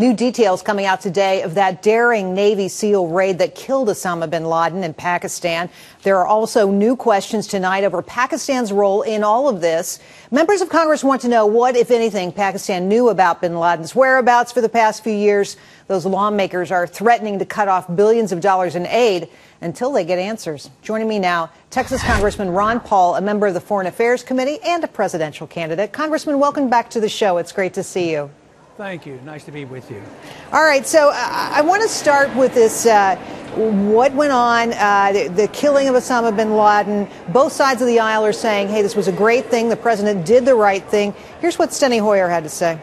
New details coming out today of that daring Navy SEAL raid that killed Osama bin Laden in Pakistan. There are also new questions tonight over Pakistan's role in all of this. Members of Congress want to know what, if anything, Pakistan knew about bin Laden's whereabouts for the past few years. Those lawmakers are threatening to cut off billions of dollars in aid until they get answers. Joining me now, Texas Congressman Ron Paul, a member of the Foreign Affairs Committee and a presidential candidate. Congressman, welcome back to the show. It's great to see you. Thank you. Nice to be with you. All right. So I want to start with this. What went on, the killing of Osama bin Laden. Both sides of the aisle are saying, hey, this was a great thing. The president did the right thing. Here's what Steny Hoyer had to say.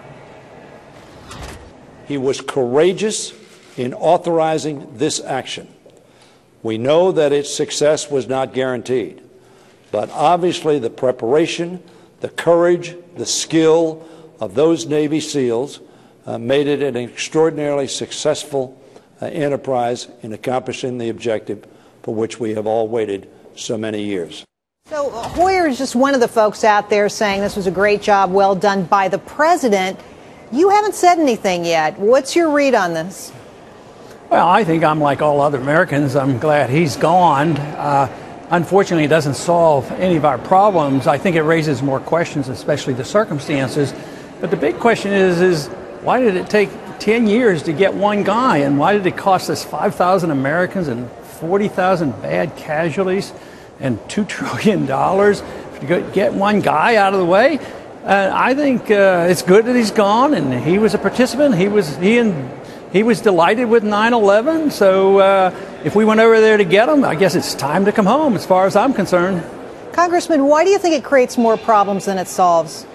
He was courageous in authorizing this action. We know that its success was not guaranteed, but obviously the preparation, the courage, the skill of those Navy SEALs made it an extraordinarily successful enterprise in accomplishing the objective for which we have all waited so many years. So Hoyer is just one of the folks out there saying this was a great job, well done by the president. You haven't said anything yet. What's your read on this? Well, I think I'm like all other Americans. I'm glad he's gone. Unfortunately, it doesn't solve any of our problems. I think it raises more questions, especially the circumstances. But the big question is why did it take 10 years to get one guy? And why did it cost us 5,000 Americans and 40,000 bad casualties and $2 trillion to get one guy out of the way? I think it's good that he's gone, and he was a participant. He was delighted with 9/11. So if we went over there to get him, I guess it's time to come home as far as I'm concerned. Congressman, why do you think it creates more problems than it solves?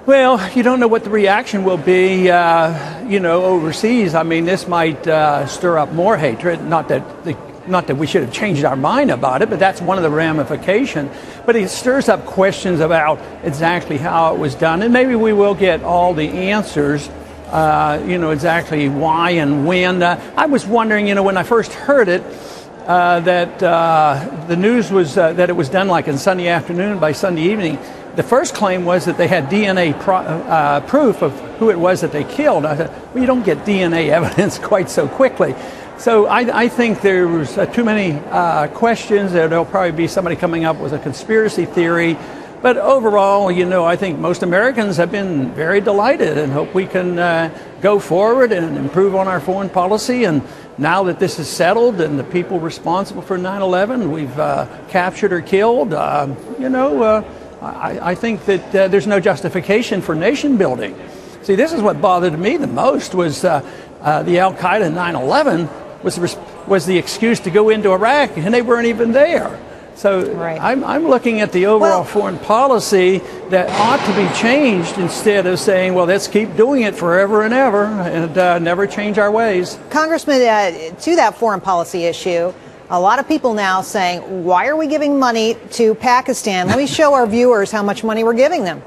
Well, you don't know what the reaction will be, overseas. I mean, this might stir up more hatred. Not that we should have changed our mind about it, but that's one of the ramifications. But it stirs up questions about exactly how it was done, and maybe we will get all the answers. Exactly why and when. I was wondering, when I first heard it, that the news was that it was done like on Sunday afternoon by Sunday evening. The first claim was that they had DNA proof of who it was that they killed. I thought, well, you don't get DNA evidence quite so quickly. So I think there was too many questions. There'll probably be somebody coming up with a conspiracy theory. But overall, I think most Americans have been very delighted and hope we can go forward and improve on our foreign policy. And now that this is settled and the people responsible for 9/11 we've captured or killed, I think that there's no justification for nation building. See, this is what bothered me the most was the Al-Qaeda 9/11 was the excuse to go into Iraq, and they weren't even there. So right. I'm looking at the overall foreign policy that ought to be changed instead of saying, well, let's keep doing it forever and ever and never change our ways. Congressman, to that foreign policy issue, a lot of people now saying, why are we giving money to Pakistan? Let me show our viewers how much money we're giving them.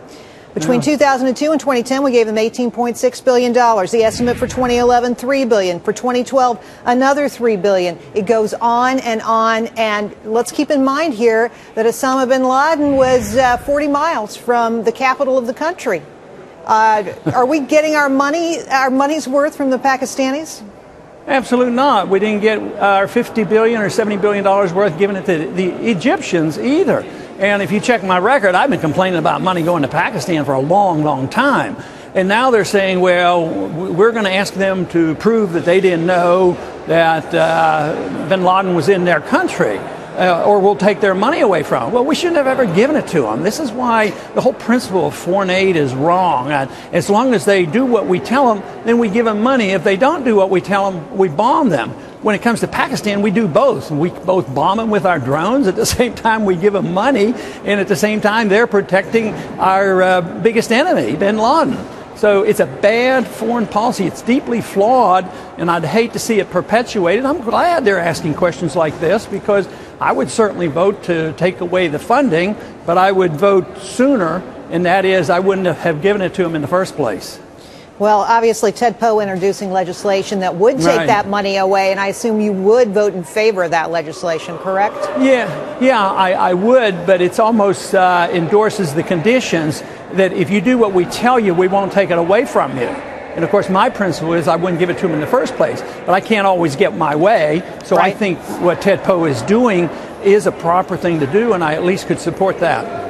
Between 2002 and 2010, we gave them $18.6 billion. The estimate for 2011, $3 billion. For 2012, another $3 billion. It goes on. And let's keep in mind here that Osama bin Laden was 40 miles from the capital of the country. Are we getting our money's worth from the Pakistanis? Absolutely not. We didn't get our $50 billion or $70 billion worth given it to the Egyptians either. And if you check my record, I've been complaining about money going to Pakistan for a long, long time. And now they're saying, well, we're going to ask them to prove that they didn't know that bin Laden was in their country, or we'll take their money away from them. Well, we shouldn't have ever given it to them. This is why the whole principle of foreign aid is wrong. As long as they do what we tell them, then we give them money. If they don't do what we tell them, we bomb them. When it comes to Pakistan, we do both. We both bomb them with our drones. At the same time, we give them money. And at the same time, they're protecting our biggest enemy, bin Laden. So it's a bad foreign policy. It's deeply flawed, and I'd hate to see it perpetuated. I'm glad they're asking questions like this because I would certainly vote to take away the funding, but I would vote sooner, and that is I wouldn't have given it to them in the first place. Well, obviously, Ted Poe introducing legislation that would take that money away, and I assume you would vote in favor of that legislation, correct? Yeah, I would, but it's almost endorses the conditions that if you do what we tell you, we won't take it away from you. And of course, my principle is I wouldn't give it to him in the first place. But I can't always get my way. So right. I think what Ted Poe is doing is a proper thing to do, and I at least could support that.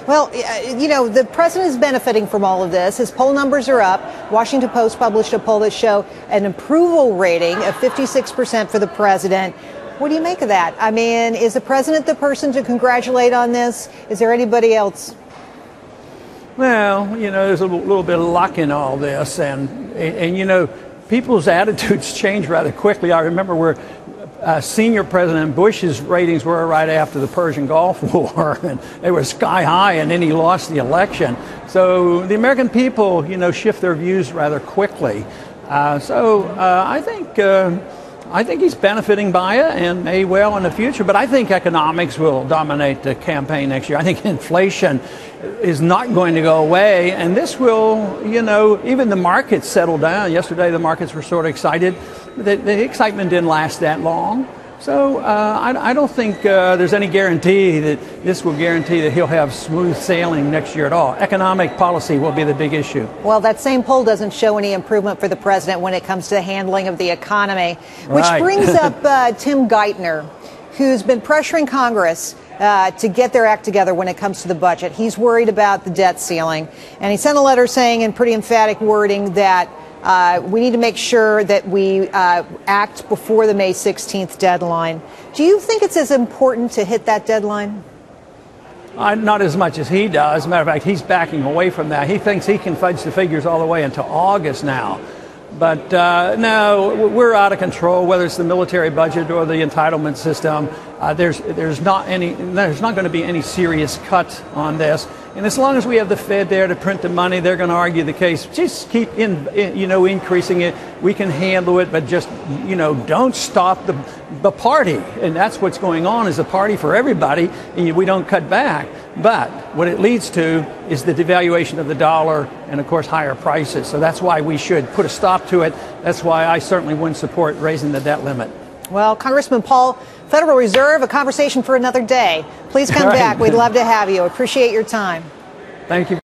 Well, you know, the president is benefiting from all of this. His poll numbers are up. Washington Post published a poll that showed an approval rating of 56% for the president. What do you make of that? I mean, is the president the person to congratulate on this? Is there anybody else? Well, you know, there's a little bit of luck in all this, and you know, people's attitudes change rather quickly. I remember where senior President Bush's ratings were right after the Persian Gulf War, and they were sky high, and then he lost the election. So the American people, you know, shift their views rather quickly. I think he's benefiting by it and may well in the future, but I think economics will dominate the campaign next year. I think inflation is not going to go away, and this will, you know, even the markets settle down. Yesterday the markets were sort of excited. The excitement didn't last that long. So I don't think there's any guarantee that this will guarantee that he'll have smooth sailing next year at all. Economic policy will be the big issue. Well, that same poll doesn't show any improvement for the president when it comes to the handling of the economy, which right. brings up Tim Geithner, who's been pressuring Congress to get their act together when it comes to the budget. He's worried about the debt ceiling, and he sent a letter saying in pretty emphatic wording that we need to make sure that we act before the May 16th deadline. Do you think it's as important to hit that deadline? Not as much as he does. As a matter of fact, he's backing away from that. He thinks he can fudge the figures all the way until August now. But no, we're out of control, whether it's the military budget or the entitlement system. There's not going to be any serious cut on this. And as long as we have the Fed there to print the money, they're going to argue the case. Just keep increasing it. We can handle it, but just, you know, don't stop the party. And that's what's going on, is a party for everybody, and we don't cut back. But what it leads to is the devaluation of the dollar and, of course, higher prices. So that's why we should put a stop to it. That's why I certainly wouldn't support raising the debt limit. Well, Congressman Paul, Federal Reserve, a conversation for another day. Please come back. We'd love to have you. Appreciate your time. Thank you.